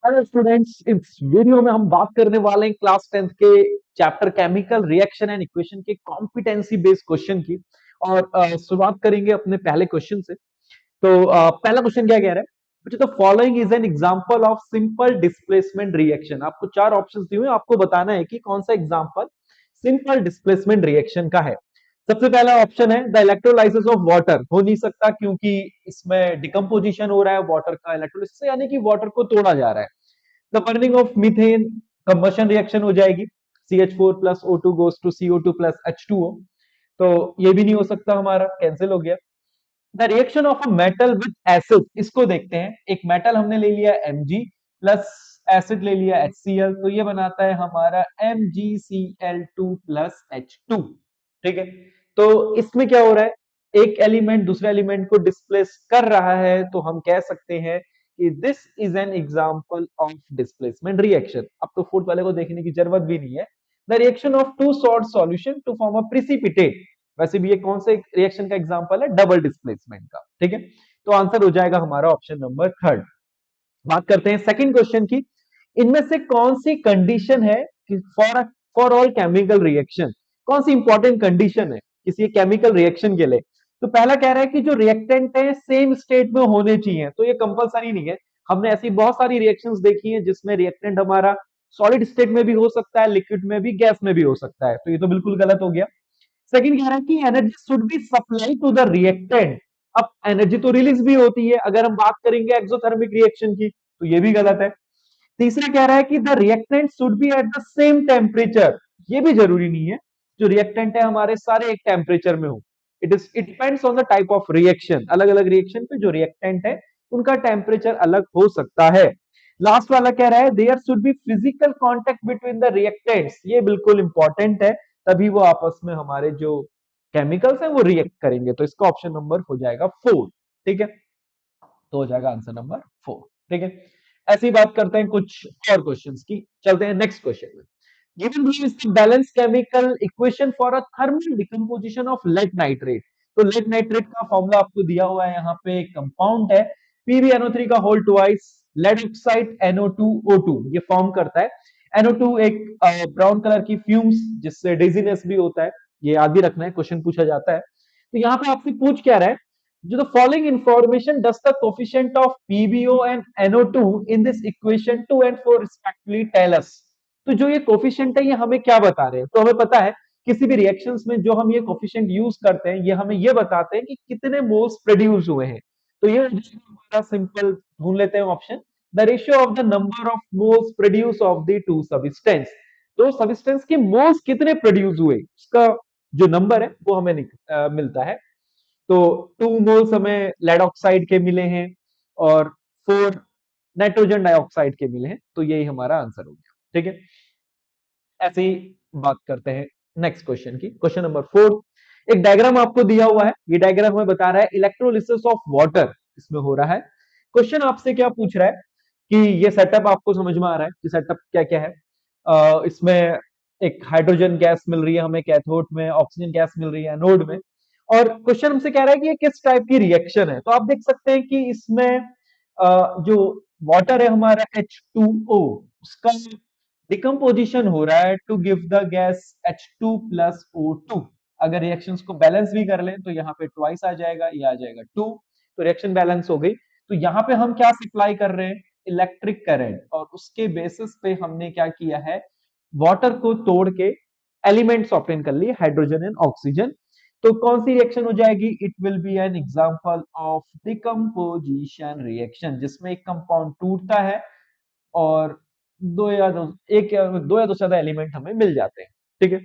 Hello students, इस video में हम बात करने वाले हैं क्लास 10th के chapter chemical reaction and equation के कॉम्पिटेंसी बेस्ड क्वेश्चन की। और शुरुआत करेंगे अपने पहले क्वेश्चन से। तो पहला क्वेश्चन क्या कह रहा है? The following is an example of simple displacement reaction. आपको चार ऑप्शंस दिए हुए हैं, आपको बताना है कि कौन सा एग्जांपल सिंपल डिस्प्लेसमेंट रिएक्शन का है। सबसे पहला ऑप्शन है द इलेक्ट्रोलाइसिस ऑफ वाटर। हो नहीं सकता क्योंकि इसमें डिकम्पोजिशन हो रहा है वाटर का इलेक्ट्रोलाइसिस, यानी कि वाटर को तोड़ा जा रहा है। The burning of methane, combustion reaction हो जाएगी, CH4 plus O2 goes to CO2 plus H2O। तो ये भी नहीं हो सकता, हमारा कैंसिल हो गया। The reaction of a metal with acid, इसको देखते हैं। एक मेटल हमने ले लिया Mg प्लस एसिड ले लिया HCl, तो ये बनाता है हमारा MgCl2 प्लस H2। ठीक है, तो इसमें क्या हो रहा है, एक एलिमेंट दूसरे एलिमेंट को डिस्प्लेस कर रहा है, तो हम कह सकते हैं कि this is an example of displacement reaction. अब तो फूड वाले को देखने की जरूरत भी नहीं है। The reaction of two salt solution to form a precipitate, वैसे भी ये कौन से रिएक्शन का एग्जांपल है? डबल डिस्प्लेसमेंट का। ठीक है, तो आंसर हो जाएगा हमारा ऑप्शन नंबर थर्ड। बात करते हैं सेकंड क्वेश्चन की। इनमें से कौन सी कंडीशन है कि for for all chemical reaction, कौन सी इंपॉर्टेंट कंडीशन है किसी केमिकल रिएक्शन के लिए? तो पहला कह रहा है कि जो रिएक्टेंट है सेम स्टेट में होने चाहिए, तो ये कंपलसरी नहीं है। हमने ऐसी बहुत सारी रिएक्शंस देखी हैं जिसमें रिएक्टेंट हमारा सॉलिड स्टेट में भी हो सकता है, लिक्विड में भी, गैस में भी हो सकता है, तो ये तो बिल्कुल गलत हो गया। सेकंड कह रहा है कि energy should be supply to the reactant. अब एनर्जी तो रिलीज भी होती है अगर हम बात करेंगे एक्सोथर्मिक रिएक्शन की, तो ये भी गलत है। तीसरा कह रहा है कि the reactant should be at the same temperature. ये भी जरूरी नहीं है, जो रिएक्टेंट है हमारे सारे एक टेम्परेचर में हो। It depends on the type of reaction. अलग अलग रिएक्शन पे जो रिएक्टेंट है उनका टेम्परेचर अलग हो सकता है। लास्ट वाला कह रहा है there should be physical contact between the reactants. ये बिल्कुल इंपॉर्टेंट है, तभी वो आपस में हमारे जो केमिकल्स हैं वो रिएक्ट करेंगे। तो इसका ऑप्शन नंबर हो जाएगा 4। ठीक है, तो हो जाएगा आंसर नंबर 4। ठीक है, ऐसी बात करते हैं कुछ और क्वेश्चंस की। चलते हैं नेक्स्ट क्वेश्चन में। Given below is the balanced chemical equation for a thermal decomposition of lead nitrate। तो lead nitrate का फॉर्मूला आपको दिया हुआ है, यहाँ पे एक कंपाउंड है PbNO3 का whole twice lead oxide NO2O2 ये फॉर्म करता है। NO2 एक ब्राउन कलर की फ्यूम्स जिससे डिजीनेस भी होता है, ये याद भी रखना है, क्वेश्चन पूछा जाता है। तो यहाँ पे आपसे पूछ क्या रहा है, जो the following information does the coefficient of PbO and NO2 in this equation 2 and 4 respectively tell us. तो जो ये कोफिशिएंट है ये हमें क्या बता रहे हैं? तो हमें पता है किसी भी रिएक्शंस में जो हम ये कोफिशिएंट यूज करते हैं ये हमें ये बताते हैं कि कितने मोल्स प्रोड्यूस हुए हैं। तो ये हमारा सिंपल ढूंढ लेते हैं option, the ratio of the number of moles produce of the two substance. तो सब्सटेंस के मोल्स कितने प्रोड्यूस हुए उसका जो नंबर है वो हमें मिलता है। तो 2 मोल्स हमें लेड ऑक्साइड के मिले हैं और 4 नाइट्रोजन डाइऑक्साइड के मिले हैं, तो यही हमारा आंसर हो गया। ठीक है, ऐसे ही बात करते हैं नेक्स्ट क्वेश्चन की। क्वेश्चन नंबर 4, एक डायग्राम आपको दिया हुआ है। ये डायग्राम हमें बता रहा है इलेक्ट्रोलिसिस ऑफ वाटर इसमें हो रहा है। क्वेश्चन आपसे क्या पूछ रहा है कि ये सेटअप आपको समझ में आ रहा है कि सेटअप क्या क्या है? इसमें एक हाइड्रोजन गैस मिल रही है हमें कैथोड में, ऑक्सीजन गैस मिल रही है एनोड में। और क्वेश्चन हमसे कह रहा है कि ये किस टाइप की रिएक्शन है। तो आप देख सकते हैं कि इसमें जो वाटर है हमारा H2O, उसका डिकम्पोजिशन हो रहा है to give the gas H2 plus O2। अगर रिएक्शंस को बैलेंस भी कर लें तो यहाँ पे ट्वाइस आ जाएगा, ये आ जाएगा 2, तो रिएक्शन बैलेंस हो गई। तो यहाँ पे हम क्या सप्लाई कर रहे हैं? इलेक्ट्रिक करंट, और उसके बेसिस पे हमने क्या किया है, वाटर को तोड़ के एलिमेंट्स ऑप्टेन कर लिए, हाइड्रोजन एंड ऑक्सीजन। तो कौन सी रिएक्शन हो जाएगी? It will be an example of decomposition reaction, जिसमें एक कंपाउंड टूटता है और दो या दो से ज्यादा एलिमेंट हमें मिल जाते हैं। ठीक है,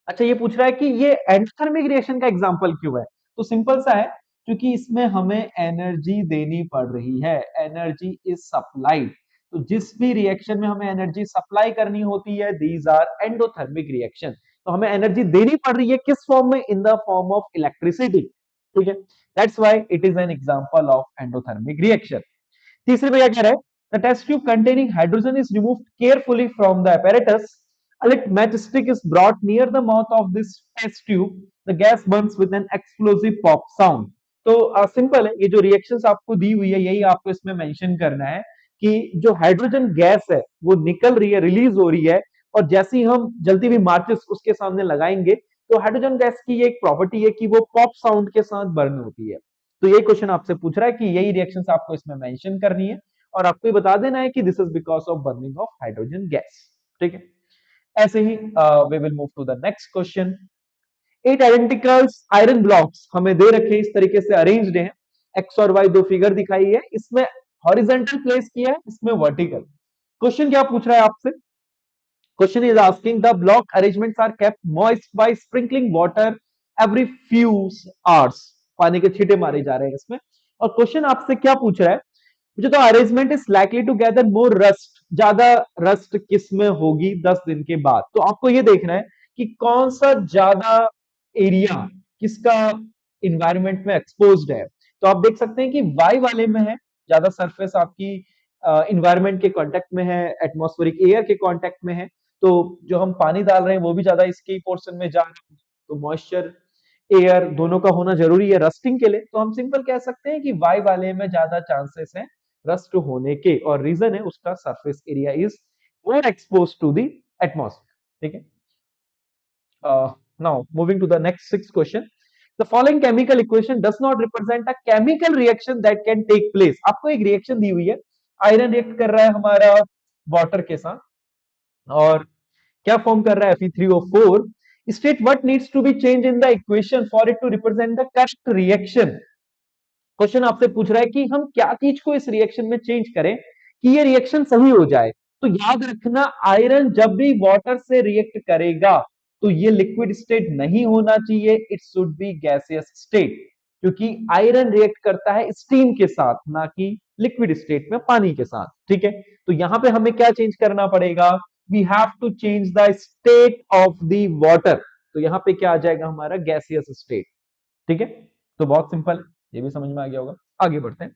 अच्छा ये पूछ रहा है कि ये एंडोथर्मिक रिएक्शन का एग्जांपल क्यों है? तो सिंपल सा है, क्योंकि इसमें हमें एनर्जी देनी पड़ रही है, एनर्जी इज सप्लाइड। तो जिस भी रिएक्शन में हमें एनर्जी सप्लाई करनी होती है, दीज आर एंडोथर्मिक रिएक्शन। तो हमें एनर्जी देनी पड़ रही है किस फॉर्म में? In the form of electricity. ठीक है, that's why it is an example of endothermic reaction. तीसरे में क्या कह रहा है, the test tube containing hydrogen is removed carefully from the apparatus. A lit matchstick is brought near the mouth of this test tube. The gas burns with an explosive pop sound. तो simple है, ये जो reactions आपको दी हुई है यही आपको इसमें मेंशन करना है कि जो हाइड्रोजन गैस है वो निकल रही है, रिलीज हो रही है, और जैसे ही हम जलती हुई माचिस उसके सामने लगाएंगे तो हाइड्रोजन गैस की ये एक प्रॉपर्टी है कि वो पॉप साउंड के साथ बर्न होती है। तो ये क्वेश्चन आपसे पूछ रहा है कि यही रिएक्शंस आपको इसमें मेंशन करनी है और आपको ये बता देना है कि this is because of burning of hydrogen gas. ठीक है, ऐसे ही we will move to the next question. 8 identical iron blocks हमें दे रखे, इस तरीके से अरेंज्ड हैं, एक्स और वाई दो फिगर दिखाई है, इसमें हॉरिजेंटल प्लेस किया है, इसमें वर्टिकल। क्वेश्चन क्या पूछ रहा है आपसे? Question is asking the block arrangements are kept moist by sprinkling water every few hours. पानी के छींटे मारे जा रहे हैं इसमें। और क्वेश्चन आपसे क्या पूछ रहा है? मुझे तो arrangement is likely to gather more rust, ज्यादा रस्ट किस में होगी 10 दिन के बाद। तो आपको ये देखना है कि कौन सा ज्यादा एरिया किसका इन्वायरमेंट में एक्सपोज्ड है। तो आप देख सकते हैं कि वाई वाले में है ज्यादा सरफेस आपकी इन्वायरमेंट के कांटेक्ट में है, एटमॉस्फेरिक एयर के कांटेक्ट में है, तो जो हम पानी डाल रहे हैं वो भी ज्यादा इसके पोर्शन में जा रहा है, तो मॉइस्चर एयर दोनों का होना जरूरी है रस्टिंग के लिए। तो हम सिंपल कह सकते हैं कि वाई वाले में ज्यादा चांसेस हैं रस्ट होने के, और रीजन है उसका surface area is more expose to the atmosphere. ठीक है, now moving to the next sixth question. The following chemical equation does not represent a chemical reaction that can take place. आपको एक reaction दी हुई है, iron react कर रहा है हमारा वाटर के साथ, और क्या फॉर्म कर रहा है Fe3O4। State what needs to be change in the equation for it to represent the correct reaction. Question आपसे पूछ रहा है कि हम क्या चीज को इस रिएक्शन में चेंज करें कि ये रिएक्शन सही हो जाए। तो याद रखना, आयरन जब भी वाटर से रिएक्ट करेगा तो ये लिक्विड स्टेट नहीं होना चाहिए, it should be gaseous state, क्योंकि आयरन रिएक्ट करता है स्टीम के साथ, ना कि लिक्विड स्टेट में पानी के साथ। ठीक है, तो यहां पे हमें क्या चेंज करना पड़ेगा? We have to change the state of the water. तो यहां पे क्या आ जाएगा हमारा? Gaseous state. ठीक है, तो बहुत सिंपल, ये भी समझ में आ गया होगा। आगे बढ़ते हैं।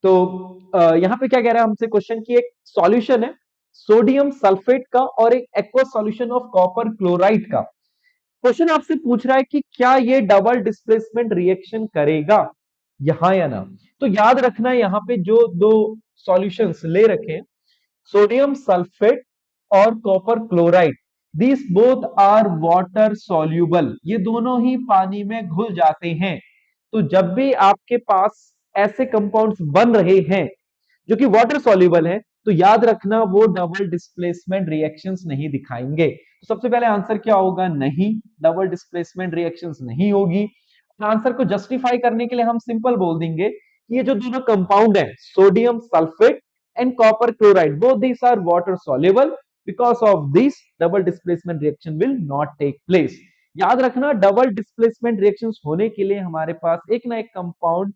तो यहाँ पे क्या कह रहा है हमसे क्वेश्चन की, एक सॉल्यूशन है सोडियम सल्फेट का और एक aqua solution of copper chloride का। क्वेश्चन आपसे पूछ रहा है कि क्या ये डबल डिस्प्लेसमेंट रिएक्शन करेगा, यहां या ना। तो याद रखना, यहाँ पे जो दो सॉल्यूशंस ले रखे हैं, सोडियम सल्फेट और copper chloride, this both are water soluble, ये दोनों ही पानी में घुल जाते हैं। तो जब भी आपके पास ऐसे कंपाउंड्स बन रहे हैं जो कि वाटर सॉल्युबल है, तो याद रखना वो डबल डिस्प्लेसमेंट रिएक्शंस नहीं दिखाएंगे। तो सबसे पहले आंसर क्या होगा? नहीं, डबल डिस्प्लेसमेंट रिएक्शंस नहीं होगी। आंसर को जस्टिफाई करने के लिए हम सिंपल बोल देंगे कि ये जो दोनों कंपाउंड है, sodium sulphate and copper chloride, both these are water soluble, because of this double displacement reaction will not take place. याद रखना, डबल डिस्प्लेसमेंट रिएक्शंस होने के लिए हमारे पास एक ना एक कंपाउंड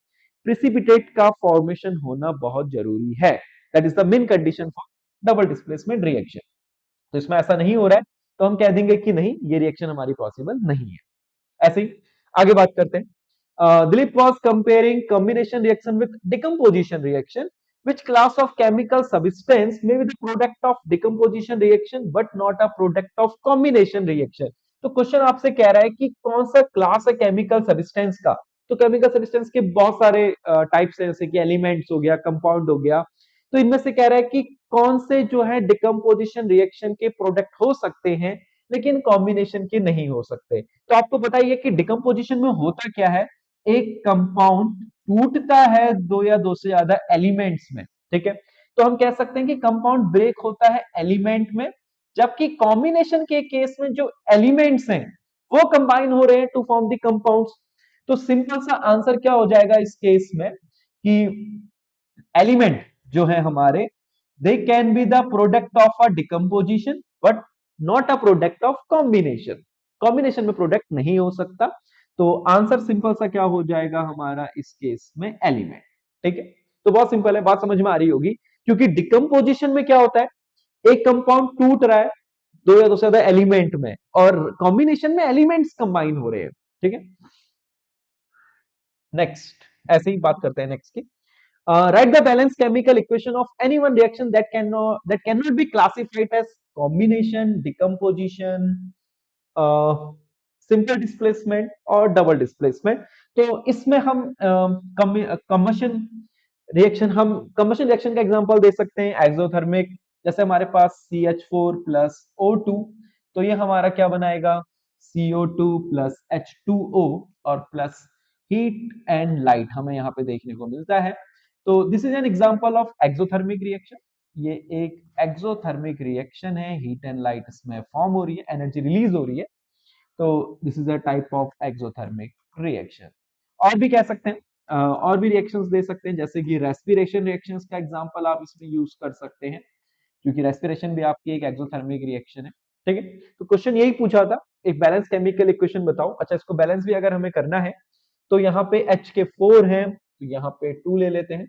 प्रिसिपिटेट का फॉर्मेशन होना बहुत जरूरी है। That is the main condition for double displacement reaction. तो इसमें ऐसा नहीं हो रहा है, तो हम कह देंगे कि नहीं, ये रिएक्शन हमारी पॉसिबल नहीं है। ऐसे ही आगे बात करते हैं। Dilip was comparing combination reaction with decomposition reaction. Which class of chemical substance may be the product of decomposition reaction but not a product of combination reaction? तो क्वेश्चन आपसे कह रहा है कि कौन सा क्लास है केमिकल सब्सटेंस का। तो केमिकल सब्सटेंस के बहुत सारे टाइप्स हैं, जैसे कि एलिमेंट्स हो गया, कंपाउंड हो गया। तो इनमें से कह रहा है कि कौन से जो है डिकम्पोजिशन रिएक्शन के प्रोडक्ट हो सकते हैं लेकिन कॉम्बिनेशन के नहीं हो सकते। तो आपको बताइए कि डिकम्पोजिशन में होता क्या है? एक कंपाउंड टूटता है दो या दो से ज्यादा एलिमेंट्स में। ठीक है, तो हम कह सकते हैं कि कंपाउंड ब्रेक होता है एलिमेंट में, जबकि कॉम्बिनेशन के केस में जो एलिमेंट्स हैं वो कंबाइन हो रहे हैं टू फॉर्म द कंपाउंड्स। तो सिंपल सा आंसर क्या हो जाएगा इस केस में कि एलिमेंट जो है हमारे, they can be the product of a decomposition but not a product of combination. Combination में प्रोडक्ट नहीं हो सकता। तो आंसर सिंपल सा क्या हो जाएगा हमारा इस केस में? एलिमेंट। ठीक है, तो बहुत सिंपल है, बात समझ में आ रही होगी। क्योंकि डिकम्पोजिशन में क्या होता है, एक कंपाउंड टूट रहा है दो या दो से ज्यादा एलिमेंट में, और कॉम्बिनेशन में एलिमेंट्स कंबाइन हो रहे हैं। ठीक है, नेक्स्ट, ऐसे ही बात करते हैं नेक्स्ट की। Write the balanced chemical equation of any one reaction that cannot be classified as combination, decomposition, simple displacement और डबल डिस्प्लेसमेंट। तो इसमें हम कम्बशन रिएक्शन हम कंबशन रिएक्शन का एग्जांपल दे सकते हैं एक्सोथर्मिक, जैसे हमारे पास CH4 प्लस O2, तो ये हमारा क्या बनाएगा CO2 प्लस H2O और प्लस हीट एंड लाइट हमें यहाँ पे देखने को मिलता है। तो this is an example of exothermic reaction. ये एक एक्सोथर्मिक रिएक्शन है, हीट एंड लाइट इसमें फॉर्म हो रही है, एनर्जी रिलीज हो रही है। तो this is a type of exothermic reaction. और भी कह सकते हैं, और भी रिएक्शंस दे सकते हैं, जैसे कि रेस्पिरेशन रिएक्शंस का एग्जांपल आप इसमें यूज कर सकते हैं, क्योंकि रेस्पिरेशन भी आपकी एक एक्सोथर्मिक रिएक्शन है। ठीक है, तो क्वेश्चन यही पूछा था, एक बैलेंस केमिकल इक्वेशन बताओ। अच्छा, इसको बैलेंस भी अगर हमें करना है तो यहाँ पे H के 4 हैं, तो यहाँ पे 2 ले लेते हैं।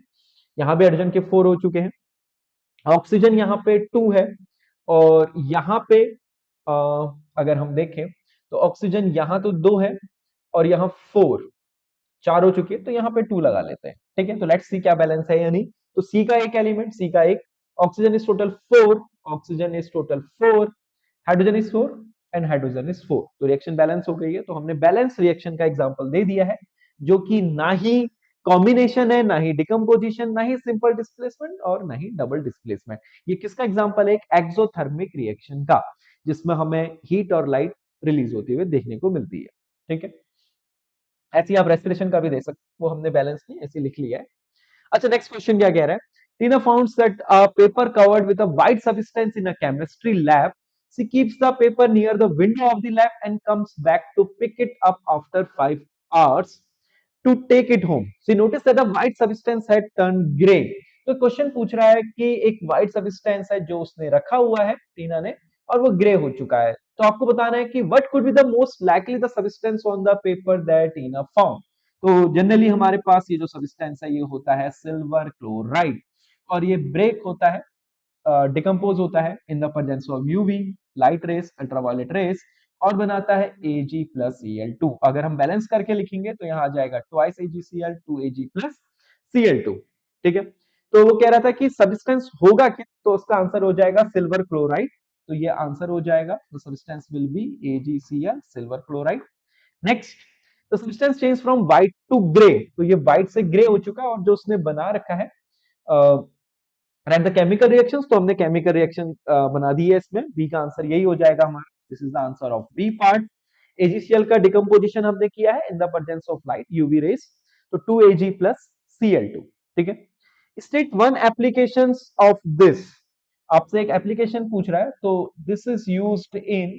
यहाँ पे हाइड्रोजन के 4 हो चुके हैं, ऑक्सीजन यहाँ पे 2 है, और यहाँ पे अगर हम देखें तो ऑक्सीजन यहाँ तो 2 है और यहाँ 4, 4 हो चुकी है, तो यहाँ पे 2 लगा लेते हैं। ठीक है, तो लेट्स सी क्या बैलेंस है या नहीं। तो सी का एक एलिमेंट, सी का एक, oxygen is total 4, oxygen is total 4, hydrogen is 4 and hydrogen is 4, तो रिएक्शन बैलेंस हो गई है। तो हमने बैलेंस रिएक्शन का एग्जांपल दे दिया है, जो कि ना ही कॉम्बिनेशन है, ना ही डिकम्पोजिशन, ना ही सिंपल डिस्प्लेसमेंट और ना ही डबल डिस्प्लेसमेंट। ये किसका एग्जांपल है? एक एक्सोथर्मिक रिएक्शन का, जिसमें हमें हीट और लाइट रिलीज होती हुई देखने को मिलती है। ठीक है, ऐसे ही आप रेस्पिरेशन का भी दे सकते, वो हमने बैलेंस नहीं ऐसे लिख लिया है। अच्छा, नेक्स्ट क्वेश्चन क्या कह रहा है? Tina founds that a paper covered with a white substance in a chemistry lab, she keeps the paper near the window of the lab and comes back to pick it up after 5 hours to take it home. She noticed that the white substance had turned gray. तो question पूछ रहा है कि एक white substance है जो उसने रखा हुआ है टीना ने, और वो ग्रे हो चुका है। तो आपको बताना है कि what could be the most likely the substance on the paper that Tina found. तो जनरली हमारे पास ये जो सब्सटेंस है ये होता है सिल्वर क्लोराइड, और ये ब्रेक होता है, डिकम्पोज होता है in the presence of UV light rays, ultraviolet rays, और बनाता है Ag प्लस Cl2। अगर हम बैलेंस करके लिखेंगे तो यहाँ आ जाएगा twice AgCl 2Ag plus Cl2। ठीक है, तो वो कह रहा था कि सब्सटेंस होगा क्या, तो उसका आंसर हो जाएगा सिल्वर क्लोराइड। तो ये आंसर हो जाएगा, तो substance will be AgCl silver chloride. Next, the substance change from white to grey, तो ये व्हाइट से ग्रे हो चुका है, और जो उसने बना रखा है एंड द केमिकल रिएक्शंस, तो हमने केमिकल रिएक्शन बना दी है इसमें। बी का आंसर यही हो जाएगा हमारा, this is the answer of B part. AgCl का डिकम्पोजिशन हमने किया है in the presence of light UV rays, तो 2Ag प्लस Cl2। ठीक है, state one applications of this, आपसे एक एप्लीकेशन पूछ रहा है, तो this is used in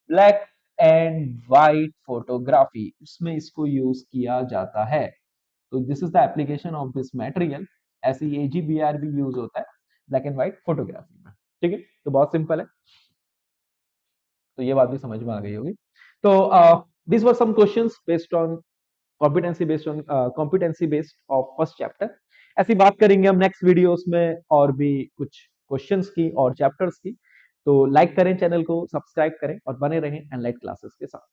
black and white photography, उसमें इसको यूज किया जाता है। तो this is the application of this material. ऐसे ही AgBr भी यूज होता है ब्लैक एंड व्हाइट फोटोग्राफी में। ठीक है, तो बहुत सिंपल है, तो ये बात भी समझ में आ गई होगी। तो this were some questions based on competency based of first chapter. ऐसी बात करेंगे हम नेक्स्ट वीडियोस में और भी कुछ क्वेश्चंस की और चैप्टर्स की। तो लाइक करें, चैनल को सब्सक्राइब करें और बने रहें एनलाइट क्लासेस के साथ।